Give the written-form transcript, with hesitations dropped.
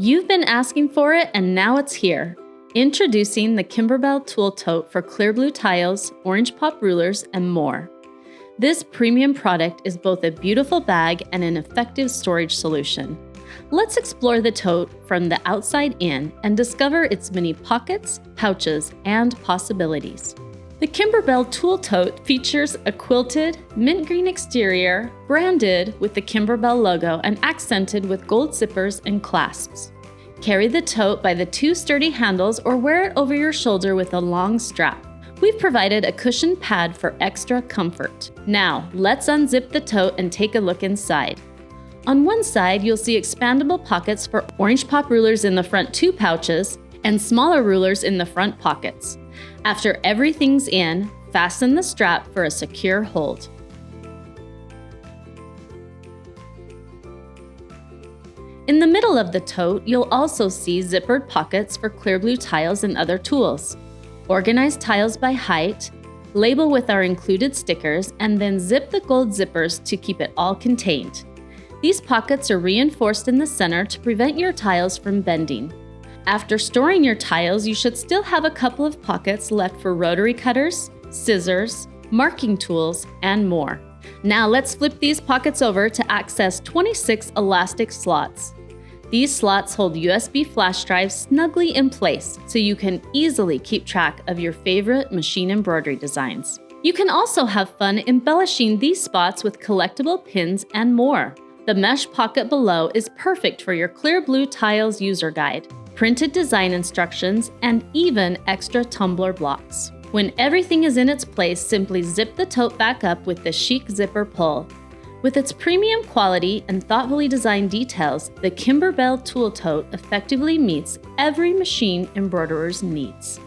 You've been asking for it and now it's here. Introducing the Kimberbell Tool Tote for clear blue tiles, orange pop rulers, and more. This premium product is both a beautiful bag and an effective storage solution. Let's explore the tote from the outside in and discover its many pockets, pouches, and possibilities. The Kimberbell Tool Tote features a quilted, mint green exterior, branded with the Kimberbell logo and accented with gold zippers and clasps. Carry the tote by the two sturdy handles or wear it over your shoulder with a long strap. We've provided a cushioned pad for extra comfort. Now, let's unzip the tote and take a look inside. On one side, you'll see expandable pockets for orange pop rulers in the front two pouches and smaller rulers in the front pockets. After everything's in, fasten the strap for a secure hold. In the middle of the tote, you'll also see zippered pockets for clear blue tiles and other tools. Organize tiles by height, label with our included stickers, and then zip the gold zippers to keep it all contained. These pockets are reinforced in the center to prevent your tiles from bending. After storing your tiles, you should still have a couple of pockets left for rotary cutters, scissors, marking tools, and more. Now let's flip these pockets over to access 26 elastic slots. These slots hold USB flash drives snugly in place so you can easily keep track of your favorite machine embroidery designs. You can also have fun embellishing these spots with collectible pins and more. The mesh pocket below is perfect for your clear blue tiles user guide, printed design instructions, and even extra tumbler blocks. When everything is in its place, simply zip the tote back up with the chic zipper pull. With its premium quality and thoughtfully designed details, the Kimberbell Tool Tote effectively meets every machine embroiderer's needs.